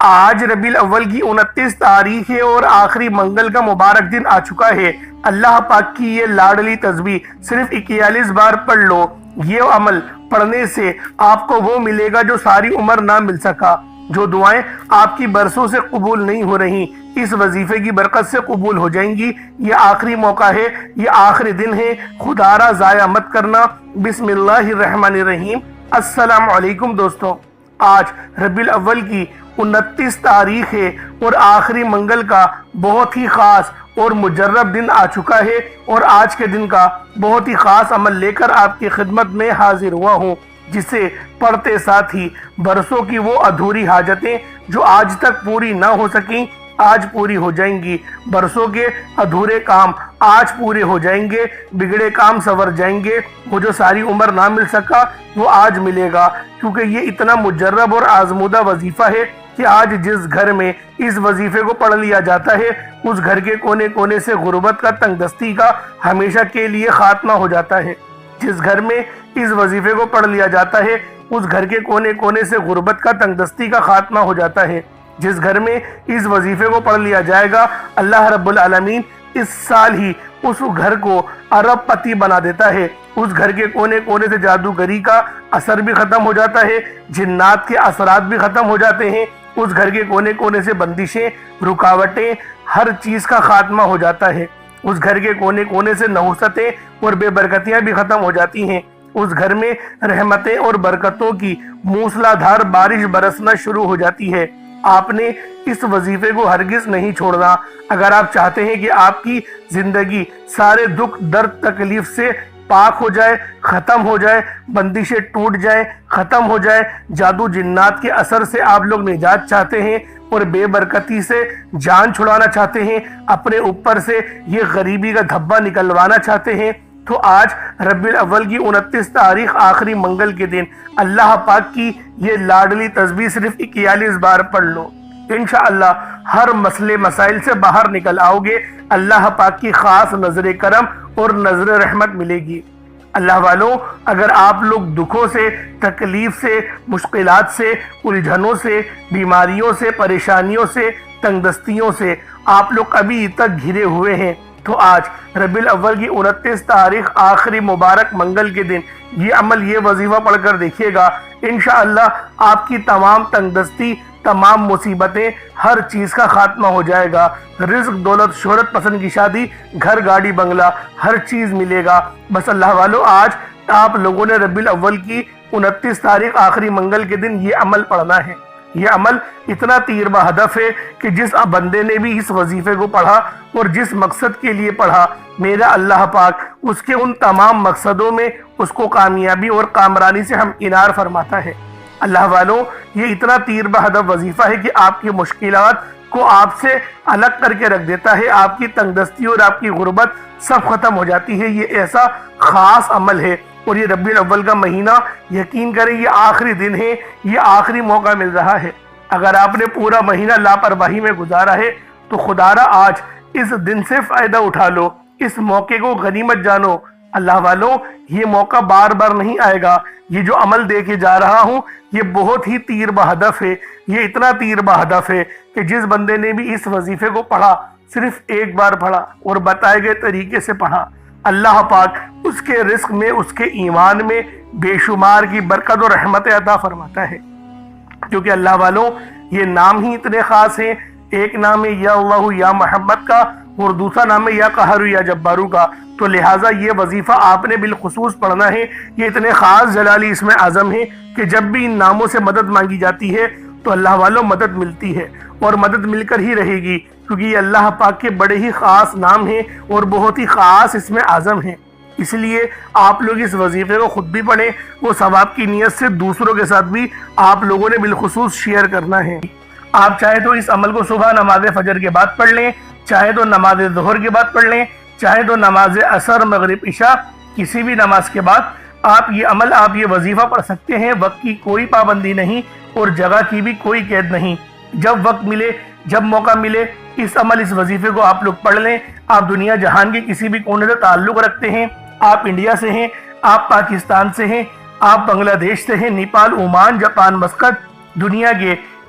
آج ربیع الاول کی 29 تاریخ ہے اور آخری منگل کا مبارک دن آ چکا ہے۔ اللہ پاک کی یہ لاڈلی تسبیح صرف 41 بار پڑھ لو۔ یہ عمل پڑھنے سے آپ کو وہ ملے گا جو ساری عمر نہ مل سکا۔ جو دعائیں آپ کی برسوں سے قبول نہیں ہو رہی، اس وظیفے کی برکت سے قبول ہو جائیں گی۔ یہ آخری موقع ہے، یہ آخری دن ہے، خدا را ضائع مت کرنا۔ بسم اللہ الرحمن الرحیم۔ السلام علیکم دوستوں، آج ربیع الاول کی 29 تاریخ ہے اور آخری منگل کا بہت ہی خاص اور مجرب دن آ چکا ہے، اور آج کے دن کا بہت ہی خاص عمل لے کر آپ کی خدمت میں حاضر ہوا ہوں، جسے پڑھتے ساتھ ہی برسوں کی وہ ادھوری حاجتیں جو آج تک پوری نہ ہو سکیں آج پوری ہو جائیں گی۔ برسوں کے ادھورے کام آج پورے ہو جائیں گے، بگڑے کام سنور جائیں گے۔ وہ جو ساری عمر نہ مل سکا وہ آج ملے گا، کیونکہ یہ اتنا مجرب اور آزمودہ وظیفہ ہے کہ آج جس گھر میں اس وظیفے کو پڑھ لیا جاتا ہے، اس گھر کے کونے کونے سے غربت کا، تنگ دستی کا ہمیشہ کے لیے خاتمہ ہو جاتا ہے۔ جس گھر میں اس وظیفے کو پڑھ لیا جاتا ہے، اس گھر کے کونے کونے سے غربت کا، تنگ دستی کا خاتمہ ہو جاتا ہے۔ جس گھر میں اس وظیفے کو پڑھ لیا جائے گا، اللہ رب العالمین اس سال ہی اس گھر کو ارب پتی بنا دیتا ہے۔ اس گھر کے کونے کونے سے جادوگری کا اثر بھی ختم ہو جاتا ہے، جنات کے اثرات بھی ختم ہو جاتے ہیں۔ اس گھر کے کونے کونے سے بندشیں، رکاوٹیں، ہر چیز کا خاتمہ ہو جاتا ہے۔ اس گھر کے کونے کونے سے نحوستیں اور بے برکتیاں بھی ختم ہو جاتی ہیں۔ اس گھر میں رحمتیں اور برکتوں کی موسلا دھار بارش برسنا شروع ہو جاتی ہے۔ آپ نے اس وظیفے کو ہرگز نہیں چھوڑنا۔ اگر آپ چاہتے ہیں کہ آپ کی زندگی سارے دکھ، درد، تکلیف سے پاک ہو جائے، ختم ہو جائے، بندشیں ٹوٹ جائیں، ختم ہو جائے، جادو جنات کے اثر سے آپ لوگ نجات چاہتے ہیں اور بے برکتی سے جان چھڑانا چاہتے ہیں، اپنے اوپر سے یہ غریبی کا دھبا نکلوانا چاہتے ہیں، تو آج ربیع الاول کی 29 تاریخ آخری منگل کے دن اللہ پاک کی یہ لاڈلی تسبیح صرف 41 بار پڑھ لو۔ انشاءاللہ ہر مسئلے مسائل سے باہر نکل آؤ گے۔ اللہ پاک کی خاص نظر کرم اور نظر رحمت ملے گی۔ اللہ والوں، اگر آپ لوگ دکھوں سے، تکلیف سے، مشکلات سے، الجھنوں سے، بیماریوں سے، پریشانیوں سے، تنگ دستیوں سے آپ لوگ ابھی تک گھرے ہوئے ہیں، تو آج ربیع الاول کی 29 تاریخ آخری مبارک منگل کے دن یہ عمل، یہ وظیفہ پڑھ کر دیکھیے گا۔ انشاءاللہ آپ کی تمام تنگ دستی، تمام مصیبتیں، ہر چیز کا خاتمہ ہو جائے گا۔ رزق، دولت، شہرت پسند کی شادی، گھر، گاڑی، بنگلہ، ہر چیز ملے گا۔ بس اللہ والوں، آج آپ لوگوں نے ربیع الاول کی 29 تاریخ آخری منگل کے دن یہ عمل پڑھنا ہے۔ یہ عمل اتنا تیر بہدف ہے کہ جس بندے نے بھی اس وظیفے کو پڑھا اور جس مقصد کے لیے پڑھا، میرا اللہ پاک اس کے ان تمام مقصدوں میں اس کو کامیابی اور کامرانی سے ہمکنار فرماتا ہے۔ اللہ والوں، یہ اتنا تیر بہدف وظیفہ ہے کہ آپ کی مشکلات کو آپ سے الگ کر کے رکھ دیتا ہے۔ آپ کی تنگ دستی اور آپ کی غربت سب ختم ہو جاتی ہے۔ یہ ایسا خاص عمل ہے، اور یہ ربیع الاول کا مہینہ، یقین کریں یہ آخری دن ہے، یہ آخری موقع مل رہا ہے۔ اگر آپ نے پورا مہینہ لاپرواہی میں گزارا ہے تو خدا را آج اس دن سے فائدہ اٹھا لو، اس موقع کو غنیمت جانو۔ اللہ والوں، یہ موقع بار بار نہیں آئے گا۔ یہ جو عمل دے کے جا رہا ہوں یہ بہت ہی تیر بہدف ہے۔ یہ اتنا تیر بہدف ہے کہ جس بندے نے بھی اس وظیفے کو پڑھا، صرف ایک بار پڑھا اور بتائے گئے طریقے سے پڑھا، اللہ پاک اس کے رزق میں، اس کے ایمان میں بے شمار کی برکت اور رحمت عطا فرماتا ہے۔ کیونکہ اللہ والوں، یہ نام ہی اتنے خاص ہیں۔ ایک نام ہے یا اللہ یا محمد کا، اور دوسرا نام ہے یا قہر یا جبارو کا۔ تو لہٰذا یہ وظیفہ آپ نے بالخصوص پڑھنا ہے۔ یہ اتنے خاص جلالی اس میں اعظم ہے کہ جب بھی ان ناموں سے مدد مانگی جاتی ہے تو اللہ والوں مدد ملتی ہے، اور مدد مل کر ہی رہے گی، کیونکہ یہ اللہ پاک کے بڑے ہی خاص نام ہیں اور بہت ہی خاص اس میں اعظم ہیں۔ اس لیے آپ لوگ اس وظیفے کو خود بھی پڑھیں، وہ ثواب کی نیت سے دوسروں کے ساتھ بھی آپ لوگوں نے بالخصوص شیئر کرنا ہے۔ آپ چاہے تو اس عمل کو صبح نماز فجر کے بعد پڑھ لیں، چاہے تو نماز ظہر کے بعد پڑھ لیں، چاہے تو نماز عصر، مغرب، عشاء، کسی بھی نماز کے بعد آپ یہ عمل، آپ یہ وظیفہ پڑھ سکتے ہیں۔ وقت کی کوئی پابندی نہیں اور جگہ کی بھی کوئی قید نہیں۔ جب وقت ملے، جب موقع ملے، اس عمل، اس وظیفے کو آپ لوگ پڑھ لیں۔ آپ دنیا جہان کے کسی بھی کونے سے تعلق رکھتے ہیں، آپ انڈیا سے ہیں، آپ پاکستان سے ہیں، آپ بنگلہ دیش سے ہیں، نیپال، عمان، جاپان، مسقط، دنیا کے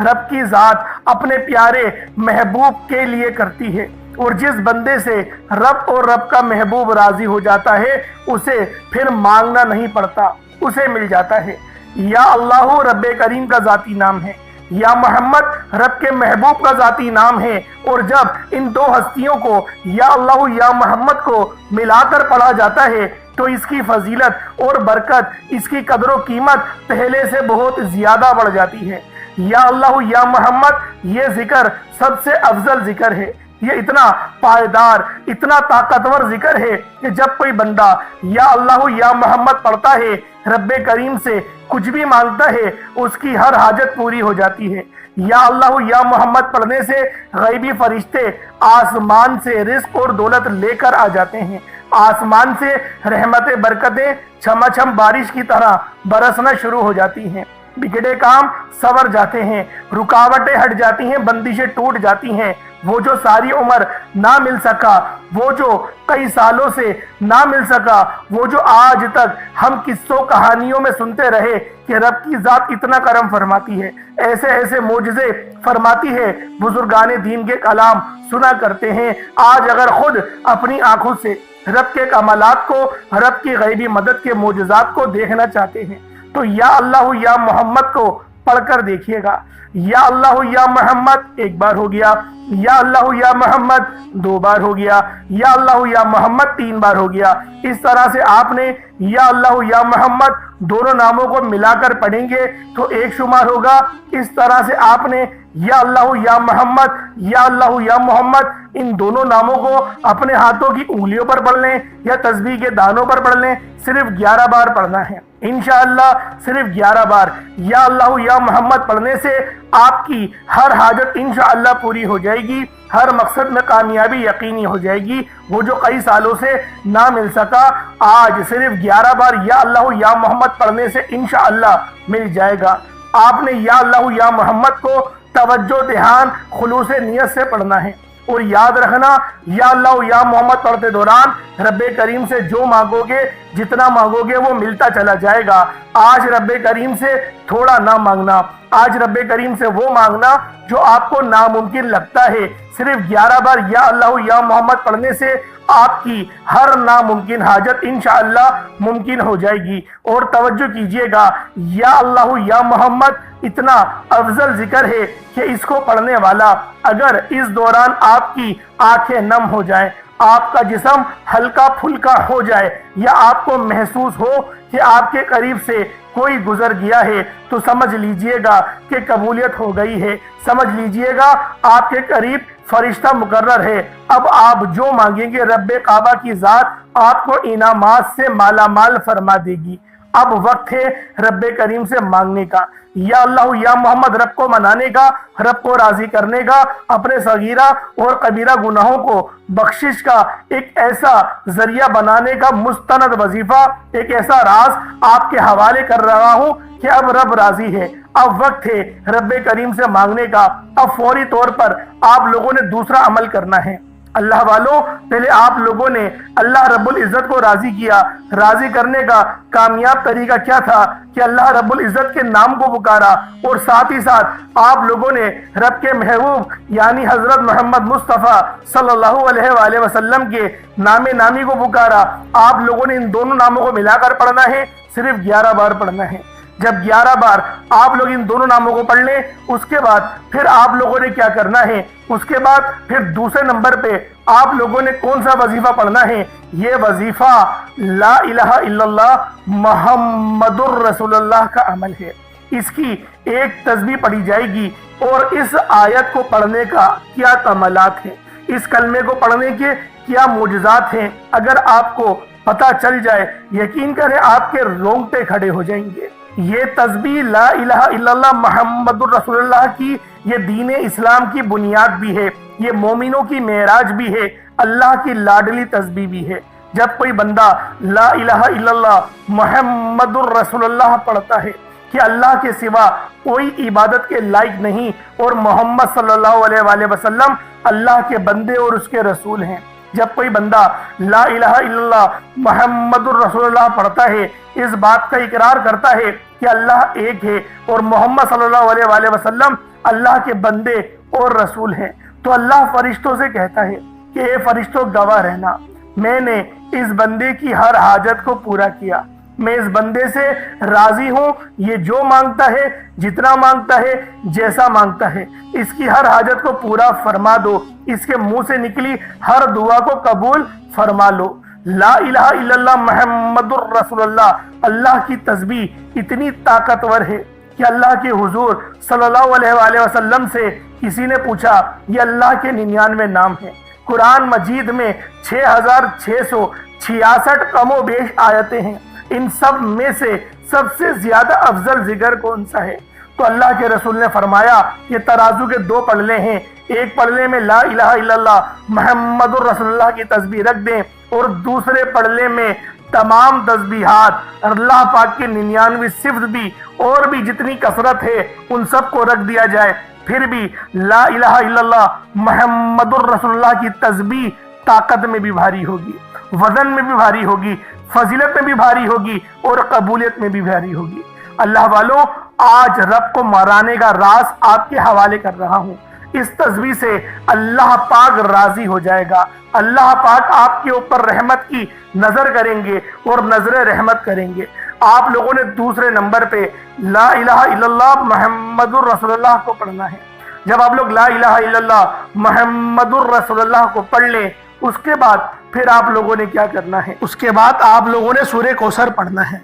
رب کی ذات اپنے پیارے محبوب کے لیے کرتی ہے، اور جس بندے سے رب اور رب کا محبوب راضی ہو جاتا ہے اسے پھر مانگنا نہیں پڑتا، اسے مل جاتا ہے۔ یا اللہ رب کریم کا ذاتی نام ہے، یا محمد رب کے محبوب کا ذاتی نام ہے، اور جب ان دو ہستیوں کو یا اللہ یا محمد کو ملا کر پڑھا جاتا ہے تو اس کی فضیلت اور برکت، اس کی قدر و قیمت پہلے سے بہت زیادہ بڑھ جاتی ہے۔ یا اللہ یا محمد یہ ذکر سب سے افضل ذکر ہے، یہ اتنا پائیدار، اتنا طاقتور ذکر ہے کہ جب کوئی بندہ یا اللہ یا محمد پڑھتا ہے، رب کریم سے کچھ بھی مانگتا ہے، اس کی ہر حاجت پوری ہو جاتی ہے۔ یا اللہ یا محمد پڑھنے سے غیبی فرشتے آسمان سے رزق اور دولت لے کر آ جاتے ہیں، آسمان سے رحمتیں برکتیں چھما چھم بارش کی طرح برسنا شروع ہو جاتی ہیں، بگڑے کام سنور جاتے ہیں، رکاوٹیں ہٹ جاتی ہیں، بندشیں ٹوٹ جاتی ہیں۔ وہ جو ساری عمر نہ مل سکا، وہ جو کئی سالوں سے نہ مل سکا، وہ جو آج تک ہم قصوں کہانیوں میں سنتے رہے کہ رب کی ذات اتنا کرم فرماتی ہے، ایسے ایسے معجزے فرماتی ہے، بزرگان دین کے کلام سنا کرتے ہیں، آج اگر خود اپنی آنکھوں سے رب کے کمالات کو، رب کی غیبی مدد کے معجزات کو دیکھنا چاہتے ہیں تو یا اللہ یا محمد کو پڑھ کر دیکھیے گا۔ یا اللہ یا محمد ایک بار ہو گیا، یا اللہ یا محمد دو بار ہو گیا، یا اللہ یا محمد تین بار ہو گیا۔ اس طرح سے آپ نے یا اللہ یا محمد دونوں ناموں کو ملا کر پڑھیں گے تو ایک شمار ہوگا۔ اس طرح سے آپ نے یا اللہ یا محمد، یا اللہ یا محمد ان دونوں ناموں کو اپنے ہاتھوں کی انگلیوں پر پڑھ لیں یا تسبیح کے دانوں پر پڑھ لیں، صرف 11 بار پڑھنا ہے انشاءاللہ، صرف 11 بار یا اللہ یا محمد پڑھنے سے آپ کی ہر حاجت انشاءاللہ پوری ہو جائے گی، ہر مقصد میں کامیابی یقینی ہو جائے گی۔ وہ جو کئی سالوں سے نہ مل سکا، آج صرف 11 بار یا اللہ یا محمد پڑھنے سے انشاءاللہ مل جائے گا۔ آپ نے یا اللہ یا محمد کو توجہ، دھیان، خلوص نیت سے پڑھنا ہے، اور یاد رکھنا یا اللہ یا محمد پڑھتے دوران رب کریم سے جو مانگو گے، جتنا مانگو گے وہ ملتا چلا جائے گا۔ آج رب کریم سے تھوڑا نہ مانگنا، آج رب کریم سے وہ مانگنا جو آپ کو ناممکن لگتا ہے۔ صرف 11 بار یا اللہ یا محمد پڑھنے سے آپ کی ہر ناممکن حاجت انشاءاللہ ممکن ہو جائے گی۔ اور توجہ کیجئے گا، یا اللہ یا محمد اتنا افضل ذکر ہے کہ اس کو پڑھنے والا اگر اس دوران آپ کی آنکھیں نم ہو جائیں، آپ کا جسم ہلکا پھلکا ہو جائے، یا آپ کو محسوس ہو کہ آپ کے قریب سے کوئی گزر گیا ہے، تو سمجھ لیجئے گا کہ قبولیت ہو گئی ہے، سمجھ لیجئے گا آپ کے قریب فرشتہ مقرر ہے۔ اب آپ جو مانگیں گے رب کعبہ کی ذات آپ کو انعامات سے مالا مال فرما دے گی۔ اب وقت ہے رب کریم سے مانگنے کا، یا اللہ یا محمد رب کو منانے کا، رب کو راضی کرنے کا، اپنے صغیرہ اور کبیرہ گناہوں کو بخشش کا ایک ایسا ذریعہ بنانے کا مستند وظیفہ، ایک ایسا راز آپ کے حوالے کر رہا ہوں کہ اب رب راضی ہے۔ اب وقت ہے رب کریم سے مانگنے کا۔ اب فوری طور پر آپ لوگوں نے دوسرا عمل کرنا ہے۔ اللہ والوں، پہلے آپ لوگوں نے اللہ رب العزت کو راضی کیا۔ راضی کرنے کا کامیاب طریقہ کیا تھا کہ اللہ رب العزت کے نام کو پکارا، اور ساتھ ہی ساتھ آپ لوگوں نے رب کے محبوب یعنی حضرت محمد مصطفیٰ صلی اللہ علیہ وآلہ وسلم کے نام نامی کو پکارا۔ آپ لوگوں نے ان دونوں ناموں کو ملا کر پڑھنا ہے، صرف 11 بار پڑھنا ہے۔ جب 11 بار آپ لوگ ان دونوں ناموں کو پڑھ لیں، اس کے بعد پھر آپ لوگوں نے کیا کرنا ہے، اس کے بعد پھر دوسرے نمبر پہ آپ لوگوں نے کون سا وظیفہ پڑھنا ہے؟ یہ وظیفہ لا الہ الا اللہ محمد الرسول اللہ کا عمل ہے۔ اس کی ایک تسبیح پڑھی جائے گی، اور اس آیت کو پڑھنے کا کیا کمالات ہیں، اس کلمے کو پڑھنے کے کیا معجزات ہیں، اگر آپ کو پتہ چل جائے، یقین کریں آپ کے رونگٹے کھڑے ہو جائیں گے۔ یہ تسبیح لا الہ الا اللہ محمد الرسول اللہ کی یہ دین اسلام کی بنیاد بھی ہے، یہ مومنوں کی معراج بھی ہے، اللہ کی لاڈلی تسبیح بھی ہے۔ جب کوئی بندہ لا الہ الا اللہ محمد الرسول اللہ پڑھتا ہے کہ اللہ کے سوا کوئی عبادت کے لائق نہیں، اور محمد صلی اللہ علیہ وآلہ وسلم اللہ کے بندے اور اس کے رسول ہیں، جب کوئی بندہ لا الہ الا اللہ محمد الرسول اللہ پڑھتا ہے، اس بات کا اقرار کرتا ہے کہ اللہ ایک ہے اور محمد صلی اللہ علیہ وآلہ وسلم اللہ کے بندے اور رسول ہیں۔ تو اللہ فرشتوں سے کہتا ہے کہ اے فرشتوں گواہ رہنا، میں نے اس بندے کی ہر حاجت کو پورا کیا، میں اس بندے سے راضی ہوں، یہ جو مانگتا ہے، جتنا مانگتا ہے، جیسا مانگتا ہے، اس کی ہر حاجت کو پورا فرما دو، اس کے منہ سے نکلی ہر دعا کو قبول فرما لو۔ لا الہ الا اللہ محمد الرسول اللہ، اللہ کی تسبیح اتنی طاقتور ہے کہ اللہ کے حضور صلی اللہ علیہ وآلہ وسلم سے کسی نے پوچھا، یہ اللہ کے 99 نام ہیں، قرآن مجید میں 6666 کم و بیش آیتیں ہیں، ان سب میں سے سب سے زیادہ افضل ذکر کون سا ہے؟ تو اللہ کے رسول نے فرمایا یہ ترازو کے 2 پلڑے ہیں، ایک پلڑے میں لا الہ الا اللہ محمد الرسول اللہ کی تسبیح رکھ دیں اور دوسرے پلڑے میں تمام تسبیحات اللہ پاک کے 99 صفت بھی اور بھی جتنی کثرت ہے ان سب کو رکھ دیا جائے، پھر بھی لا الہ الا اللہ محمد الرسول اللہ کی تسبیح طاقت میں بھی بھاری ہوگی، وزن میں بھی بھاری ہوگی، فضیلت میں بھی بھاری ہوگی اور قبولیت میں بھی بھاری ہوگی۔ اللہ والوں، آج رب کو مرانے کا راز آپ کے حوالے کر رہا ہوں۔ اس تسبیح سے اللہ پاک راضی ہو جائے گا، اللہ پاک آپ کے اوپر رحمت کی نظر کریں گے اور نظر رحمت کریں گے۔ آپ لوگوں نے دوسرے نمبر پہ لا الہ الا اللہ محمد الرسول اللہ کو پڑھنا ہے۔ جب آپ لوگ لا الہ الا اللہ محمد الرسول اللہ کو پڑھ لیں، اس کے بعد پھر آپ لوگوں نے کیا کرنا ہے؟ اس کے بعد آپ لوگوں نے سورہ کوثر پڑھنا ہے۔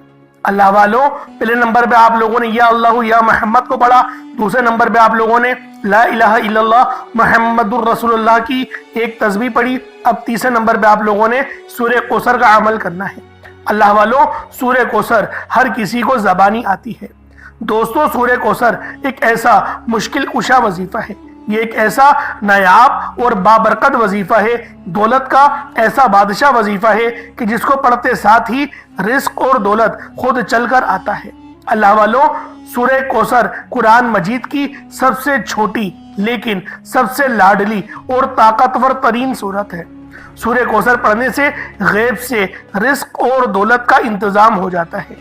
اللہ والوں، پہلے نمبر پہ آپ لوگوں نے یا اللہ یا محمد کو پڑھا، دوسرے نمبر پہ آپ لوگوں نے لا الہ الا اللہ محمد الرسول اللہ کی ایک تسبیح پڑھی، اب تیسرے نمبر پہ آپ لوگوں نے سورہ کوثر کا عمل کرنا ہے۔ اللہ والوں، سورہ کوثر ہر کسی کو زبانی آتی ہے۔ دوستو، سورہ کوثر ایک ایسا مشکل کشا وظیفہ ہے، یہ ایک ایسا نایاب اور بابرکت وظیفہ ہے، دولت کا ایسا بادشاہ وظیفہ ہے کہ جس کو پڑھتے ساتھ ہی رزق اور دولت خود چل کر آتا ہے۔ اللہ والوں، سورہ کوثر قرآن مجید کی سب سے چھوٹی لیکن سب سے لاڈلی اور طاقتور ترین سورت ہے۔ سورہ کوثر پڑھنے سے غیب سے رزق اور دولت کا انتظام ہو جاتا ہے۔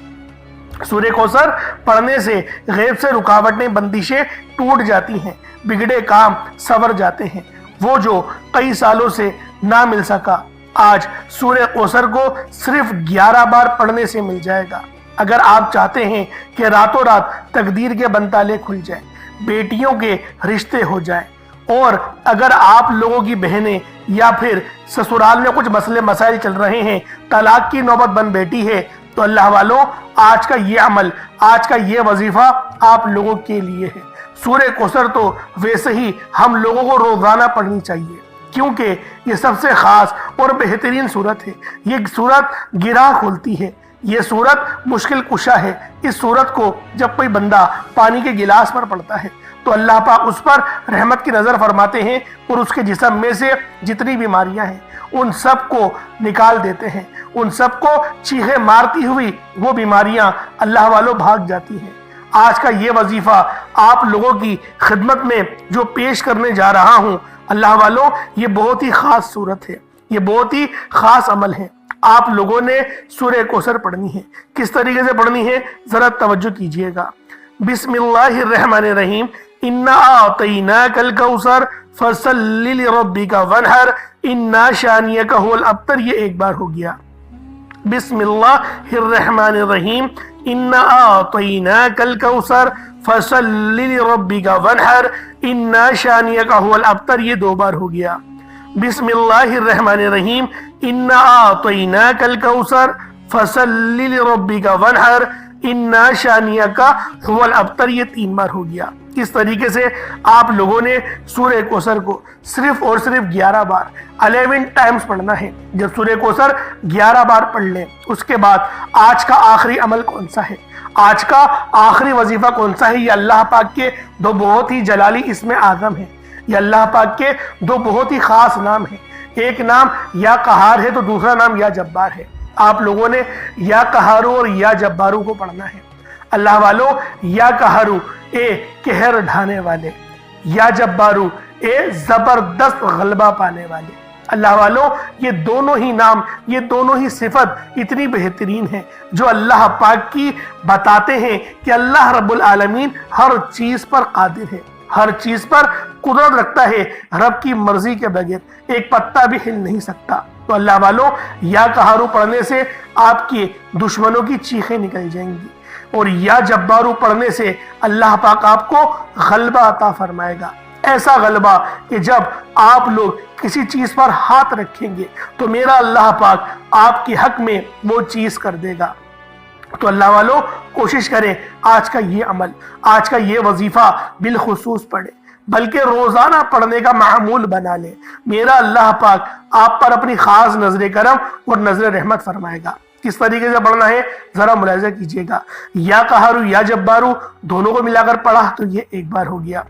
سورہ کوثر پڑھنے سے غیب سے رکاوٹیں، بندشیں ٹوٹ جاتی ہیں، بگڑے کام سنور جاتے ہیں۔ وہ جو کئی سالوں سے نہ مل سکا، آج سورہ کوثر کو صرف 11 بار پڑھنے سے مل جائے گا۔ اگر آپ چاہتے ہیں کہ راتوں رات تقدیر کے بنتالے کھل جائیں، بیٹیوں کے رشتے ہو جائیں، اور اگر آپ لوگوں کی بہنیں یا پھر سسرال میں کچھ مسئلے مسائل چل رہے ہیں، طلاق کی نوبت بن بیٹھی ہے، تو اللہ والوں، آج کا یہ عمل، آج کا یہ وظیفہ آپ لوگوں کے لیے ہے۔ سورہ کوثر تو ویسے ہی ہم لوگوں کو روزانہ پڑھنی چاہیے، کیونکہ یہ سب سے خاص اور بہترین سورت ہے۔ یہ سورت گرہ کھولتی ہے، یہ سورت مشکل کشا ہے۔ اس سورت کو جب کوئی بندہ پانی کے گلاس پر پڑھتا ہے تو اللہ پاک اس پر رحمت کی نظر فرماتے ہیں اور اس کے جسم میں سے جتنی بیماریاں ہیں ان سب کو نکال دیتے ہیں، ان سب کو چیخیں مارتی ہوئی وہ بیماریاں اللہ والوں بھاگ جاتی ہیں۔ آج کا یہ وظیفہ آپ لوگوں کی خدمت میں جو پیش کرنے جا رہا ہوں، اللہ والوں، یہ بہت ہی خاص صورت ہے، یہ بہت ہی خاص عمل ہے۔ آپ لوگوں نے سورہ کوثر پڑھنی ہے۔ کس طریقے سے پڑھنی ہے ذرا توجہ کیجئے گا۔ بسم اللہ الرحمن الرحیم، انا اعطیناک الکوثر فصلی لربک وانحر انا شانیک هو الابتر، یہ ایک بار ہو گیا۔ بسم اللہ الرحمن الرحیم، انا اعطیناک الکوثر فصلی لربک وانحر انا شانیک هو الابتر، یہ 2 بار ہو گیا۔ بسم اللہ الرحمن الرحیم، انا اعطیناک الکوثر فصلی لربک وانحر انا شانیک هو الابتر، یہ 3 بار ہو گیا۔ اس طریقے سے آپ لوگوں نے سورہ کوثر کو صرف اور صرف 11 بار 11 ٹائمز پڑھنا ہے۔ جب سورہ کوثر 11 بار پڑھ لیں، اس کے بعد آج کا آخری عمل کون سا ہے، آج کا آخری وظیفہ کون سا ہے؟ یہ اللہ پاک کے 2 بہت ہی جلالی اسم اعظم ہیں، یہ اللہ پاک کے 2 بہت ہی خاص نام ہیں۔ ایک نام یا قہار ہے تو دوسرا نام یا جبار ہے۔ آپ لوگوں نے یا قہارو اور یا جبارو کو پڑھنا ہے۔ اللہ والوں، یا قہارو اے قہر ڈھانے والے، یا جبارو اے زبردست غلبہ پانے والے۔ اللہ والوں، یہ دونوں ہی نام، یہ دونوں ہی صفت اتنی بہترین ہیں جو اللہ پاک کی بتاتے ہیں کہ اللہ رب العالمین ہر چیز پر قادر ہے۔ ہر چیز پر قدرت رکھتا ہے، رب کی مرضی کے بغیر ایک پتا بھی ہل نہیں سکتا۔ تو اللہ والوں، یا قہارو پڑھنے سے آپ کے دشمنوں کی چیخیں نکل جائیں گی، اور یا جبارو پڑھنے سے اللہ پاک آپ کو غلبہ عطا فرمائے گا، ایسا غلبہ کہ جب آپ لوگ کسی چیز پر ہاتھ رکھیں گے تو میرا اللہ پاک آپ کے حق میں وہ چیز کر دے گا۔ تو اللہ والوں، کوشش کریں آج کا یہ عمل، آج کا یہ وظیفہ بالخصوص پڑھیں، بلکہ روزانہ پڑھنے کا معمول بنا لیں۔ میرا اللہ پاک آپ پر اپنی خاص نظر کرم اور نظر رحمت فرمائے گا۔ کس طریقے سے پڑھنا ہے ذرا ملاحظہ کیجئے گا۔ یا قہارو یا جبارو دونوں کو ملا کر پڑھا تو یہ ایک بار ہو گیا،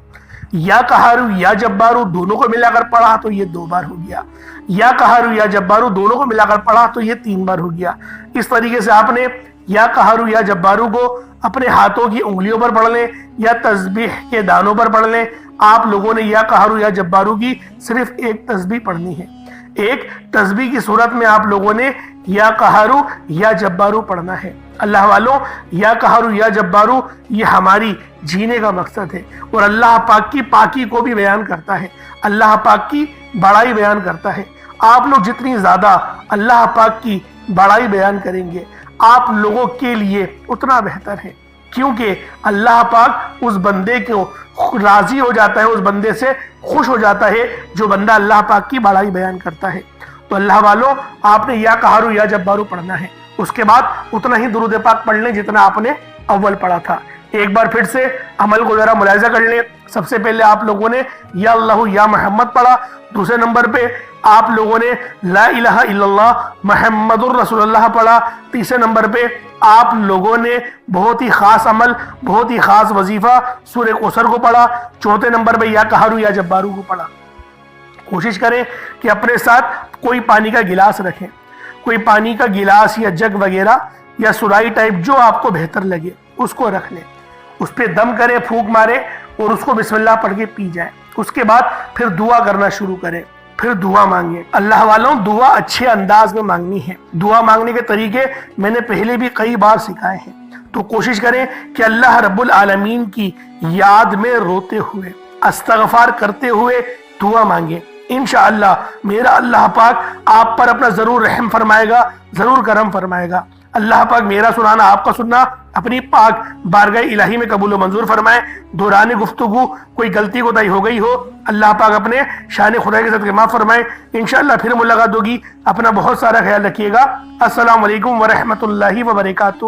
یا قہارو یا جبارو دونوں کو ملا کر پڑھا تو یہ 2 بار ہو گیا، یا قہارو یا جبارو دونوں کو ملا کر پڑھا تو یہ 3 بار ہو گیا۔ اس طریقے سے آپ نے یا قہارو یا جبارو کو اپنے ہاتھوں کی انگلیوں پر پڑھ لیں یا تسبیح کے دانوں پر پڑھ لیں۔ آپ لوگوں نے یا قہارو یا جبارو کی صرف ایک تسبیح پڑھنی ہے، ایک تسبیح کی صورت میں آپ لوگوں نے یا قہارو یا جبارو پڑھنا ہے۔ اللہ والوں، یا قہارو یا جبارو یہ ہماری جینے کا مقصد ہے، اور اللہ پاک کی پاکی کو بھی بیان کرتا ہے، اللہ پاک کی بڑائی بیان کرتا ہے۔ آپ لوگ جتنی زیادہ اللہ پاک کی بڑائی بیان کریں گے آپ لوگوں کے لیے اتنا بہتر ہے، کیونکہ اللہ پاک اس بندے کو راضی ہو جاتا ہے، اس بندے سے خوش ہو جاتا ہے جو بندہ اللہ پاک کی بڑائی بیان کرتا ہے۔ تو اللہ والوں، آپ نے یا قہارو یا جبارو پڑھنا ہے، اس کے بعد اتنا ہی درود پاک پڑھ لیں جتنا آپ نے اول پڑھا تھا۔ ایک بار پھر سے عمل کو ذرا ملاحظہ کر لیں۔ سب سے پہلے آپ لوگوں نے یا اللہ یا محمد پڑھا، دوسرے نمبر پہ آپ لوگوں نے لا الہ الا اللہ محمد الرسول اللہ پڑھا، تیسرے نمبر پہ آپ لوگوں نے بہت ہی خاص عمل، بہت ہی خاص وظیفہ سورہ کوثر کو پڑھا، چوتھے نمبر پہ یا قہارو یا جبارو کو پڑھا۔ کوشش کریں کہ اپنے ساتھ کوئی پانی کا گلاس رکھیں، کوئی پانی کا گلاس یا جگ وغیرہ یا سرائی ٹائپ جو آپ کو بہتر لگے اس کو رکھ لیں، اس پہ دم کریں، پھونک مارے اور اس کو بسم اللہ پڑھ کے پی جائیں۔ اس کے بعد پھر دعا کرنا شروع کریں، پھر دعا مانگیں۔ اللہ والوں، دعا اچھے انداز میں مانگنی ہے۔ دعا مانگنے کے طریقے میں نے پہلے بھی کئی بار سکھائے ہیں، تو کوشش کریں کہ اللہ رب العالمین کی یاد میں روتے ہوئے، استغفار کرتے ہوئے دعا مانگیں۔ انشاءاللہ میرا اللہ پاک آپ پر اپنا ضرور رحم فرمائے گا، ضرور کرم فرمائے گا۔ اللہ پاک میرا سنانا، آپ کا سننا اپنی پاک بارگاہ الہی میں قبول و منظور فرمائے۔ دوران گفتگو کوئی غلطی کوتاہی ہو گئی ہو، اللہ پاک اپنے شان خدا کے ساتھ معاف فرمائے۔ انشاءاللہ پھر ملاقات ہوگی۔ اپنا بہت سارا خیال رکھیے گا۔ السلام علیکم ورحمۃ اللہ وبرکاتہ۔